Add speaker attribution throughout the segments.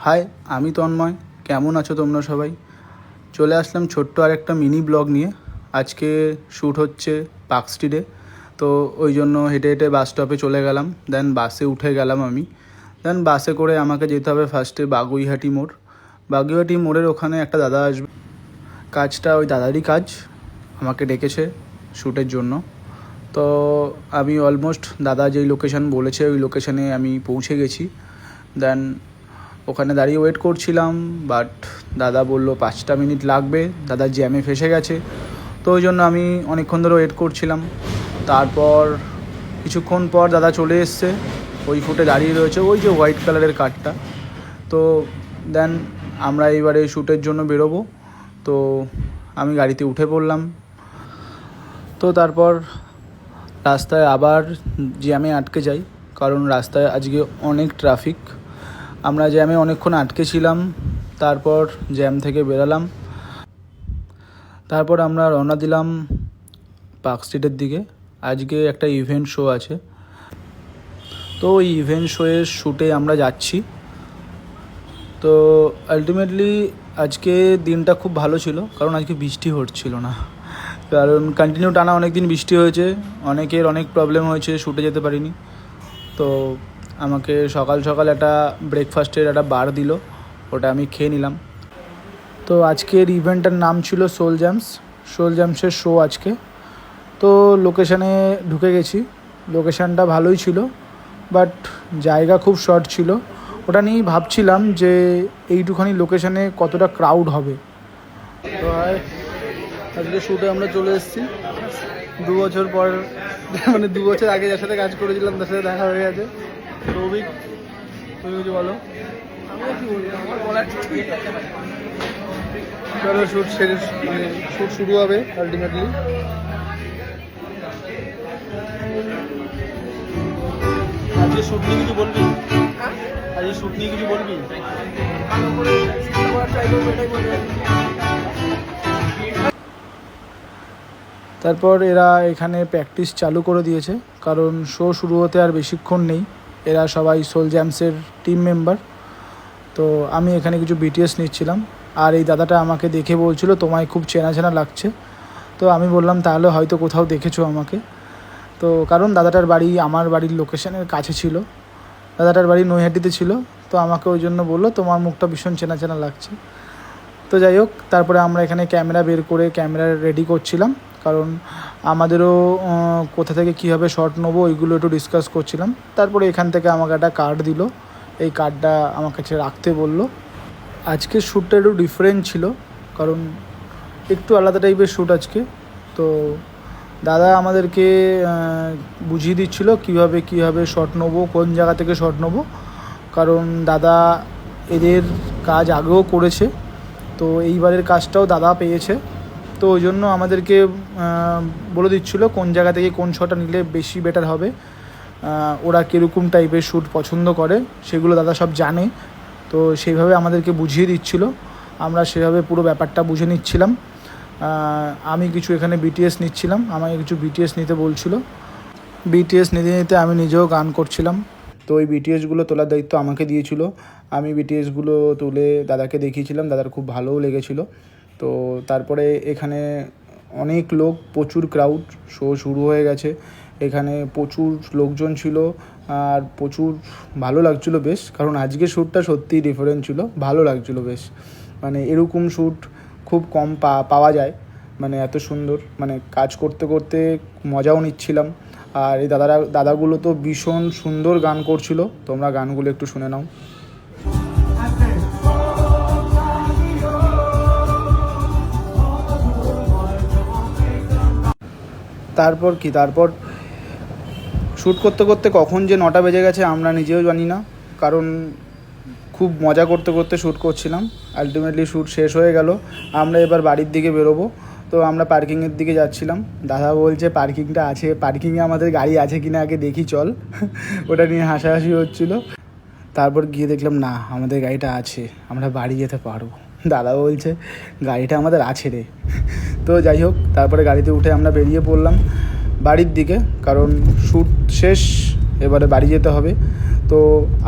Speaker 1: High, আমি তন্ময়। কেমন আছো তোমরা সবাই? চলে আসলাম ছোট্ট আর একটা মিনি ব্লগ নিয়ে। আজকে শ্যুট হচ্ছে পার্ক স্ট্রিটে, তো ওই জন্য হেঁটে হেঁটে বাস স্টপে চলে গেলাম। দেন বাসে উঠে গেলাম আমি। দেন বাসে করে আমাকে যেতে হবে ফার্স্টে বাগুইহাটি মোড়। বাগুইহাটি মোড়ের ওখানে একটা দাদা আসবে, কাজটা ওই দাদারই কাজ, আমাকে ডেকেছে শ্যুটের জন্য। তো আমি অলমোস্ট দাদা যেই লোকেশান বলেছে ওই লোকেশানে আমি পৌঁছে গেছি। দেন ওখানে দাঁড়িয়ে ওয়েট করছিলাম, বাট দাদা বললো 5টা মিনিট লাগবে, দাদা জ্যামে ফেসে গেছে। তো ওই জন্য আমি অনেকক্ষণ ধরে ওয়েট করছিলাম। তারপর কিছুক্ষণ পর দাদা চলে এসছে, ওই ফুটে দাঁড়িয়ে রয়েছে, ওই যে হোয়াইট কালারের কারটা। তো দেন আমরা এইবারে শ্যুটের জন্য বেরোবো। তো আমি গাড়িতে উঠে পড়লাম। তো তারপর রাস্তায় আবার জ্যামে আটকে যাই, কারণ রাস্তায় আজকে অনেক ট্রাফিক। আমরা জ্যামে অনেকক্ষণ আটকে ছিলাম, তারপর জ্যাম থেকে বেরালাম। তারপর আমরা রওনা দিলাম পার্ক স্ট্রিটের দিকে। আজকে একটা ইভেন্ট শো আছে, তো ওই ইভেন্ট শোয়ের শ্যুটে আমরা যাচ্ছি। তো আলটিমেটলি আজকে দিনটা খুব ভালো ছিল, কারণ আজকে বৃষ্টি হচ্ছিল না। কারণ কন্টিনিউ টানা অনেক দিন বৃষ্টি হয়েছে, অনেকের অনেক প্রবলেম হয়েছে, শ্যুটে যেতে পারিনি। তো আমাকে সকাল সকাল একটা ব্রেকফাস্টের একটা বার দিল, ওটা আমি খেয়ে নিলাম। তো আজকের ইভেন্টটার নাম ছিল সোল জ্যামসের শো আজকে। তো লোকেশানে ঢুকে গেছি। লোকেশানটা ভালোই ছিল, বাট জায়গা খুব শর্ট ছিল। ওটা নিয়েই ভাবছিলাম যে এইটুখানি লোকেশানে কতটা ক্রাউড হবে। তো আজকে শ্যুটে আমরা চলে এসেছি 2 বছর পর, মানে 2 বছর আগে যার সাথে কাজ করেছিলাম তার সাথে দেখা হয়ে গেছে। তো অভিক, তুমি কিছু বলো। চলো শ্যুট শেষ, মানে শ্যুট শুরু হবে আলটিমেটলি। আজকে শ্যুট নিয়ে কিছু বলবি? আজকে শ্যুট নিয়ে কিছু বলবি? তারপর এরা এখানে প্র্যাকটিস চালু করে দিয়েছে, কারণ শো শুরু হতে আর বেশিক্ষণ নেই। এরা সবাই সোল জ্যামসের টিম মেম্বার। তো আমি এখানে কিছু বিটিএস নিচ্ছিলাম, আর এই দাদাটা আমাকে দেখে বলছিল তোমায় খুব চেনা চেনা লাগছে। তো আমি বললাম তাহলে হয়তো কোথাও দেখেছো আমাকে। তো কারণ দাদাটার বাড়ি আমার বাড়ির লোকেশনের কাছে ছিল, দাদাটার বাড়ি নৈহাটিতে ছিল। তো আমাকে ওই জন্য বললো তোমার মুখটা ভীষণ চেনা চেনা লাগছে। তো যাই হোক, তারপরে আমরা এখানে ক্যামেরা বের করে ক্যামেরা রেডি করছিলাম, কারণ আমাদেরও কোথা থেকে কীভাবে শট নেবো ওইগুলো একটু ডিসকাস করছিলাম। তারপরে এখান থেকে আমাকে একটা কার্ড দিল, এই কার্ডটা আমার কাছে রাখতে বললো। আজকের শ্যুটটা একটু ডিফারেন্ট ছিল, কারণ একটু আলাদা টাইপের শ্যুট আজকে। তো দাদা আমাদেরকে বুঝিয়ে দিচ্ছিলো কীভাবে শট নেবো, কোন জায়গা থেকে শট নেবো। কারণ দাদা এদের কাজ আগেও করেছে, তো এইবারের কাজটাও দাদা পেয়েছে। তো ওই জন্য আমাদেরকে বলে দিচ্ছিলো কোন জায়গা থেকে কোন শটটা নিলে বেশি বেটার হবে, ওরা কীরকম টাইপের শ্যুট পছন্দ করে সেগুলো দাদা সব জানে। তো সেইভাবে আমাদেরকে বুঝিয়ে দিচ্ছিল, আমরা সেভাবে পুরো ব্যাপারটা বুঝে নিচ্ছিলাম। আমি কিছু এখানে বিটিএস নিচ্ছিলাম, আমাকে কিছু বিটিএস নিতে বলছিল। বিটিএস নিতে নিতে আমি নিজেও গান করছিলাম। তো ওই বিটিএসগুলো তোলার দায়িত্ব আমাকে দিয়েছিল। আমি বিটিএসগুলো তুলে দাদাকে দেখিয়েছিলাম, দাদার খুব ভালোও লেগেছিলো। তো তারপরে এখানে অনেক লোক, প্রচুর ক্রাউড, শো শুরু হয়ে গেছে। এখানে প্রচুর লোকজন ছিল আর প্রচুর ভালো লাগছিলো বেশ, কারণ আজকের শ্যুটটা সত্যিই ডিফারেন্ট ছিল, ভালো লাগছিলো বেশ। মানে এরকম শ্যুট খুব কম পাওয়া যায়, মানে এত সুন্দর, মানে কাজ করতে করতে মজাও নিচ্ছিলাম। আর এই দাদাগুলো তো ভীষণ সুন্দর গান করছিল, তোমরা গানগুলো একটু শুনে নাও। তারপর শ্যুট করতে করতে কখন যে 9টা বেজে গেছে আমরা নিজেও জানি না, কারণ খুব মজা করতে করতে শ্যুট করছিলাম। আলটিমেটলি শ্যুট শেষ হয়ে গেল, আমরা এবার বাড়ির দিকে বেরোবো। তো আমরা পার্কিংয়ের দিকে যাচ্ছিলাম, দাদা বলছে পার্কিংটা আছে, পার্কিংয়ে আমাদের গাড়ি আছে কিনা আগে দেখি চল। ওটা নিয়ে হাসাহাসি হচ্ছিল। তারপর গিয়ে দেখলাম না, আমাদের গাড়িটা আছে, আমরা বাড়ি যেতে পারবো। দাদা বলছে গাড়িটা আমাদের আছে রে। তো যাই হোক, তারপরে গাড়িতে উঠে আমরা বেরিয়ে পড়লাম বাড়ির দিকে, কারণ শ্যুট শেষ, এবারে বাড়ি যেতে হবে। তো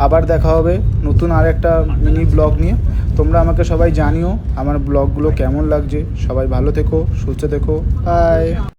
Speaker 1: আবার দেখা হবে নতুন আর একটা মিনি ব্লগ নিয়ে। তোমরা আমাকে সবাই জানিও আমার ব্লগগুলো কেমন লাগছে। সবাই ভালো থেকো, সুস্থ থেকো, বাই।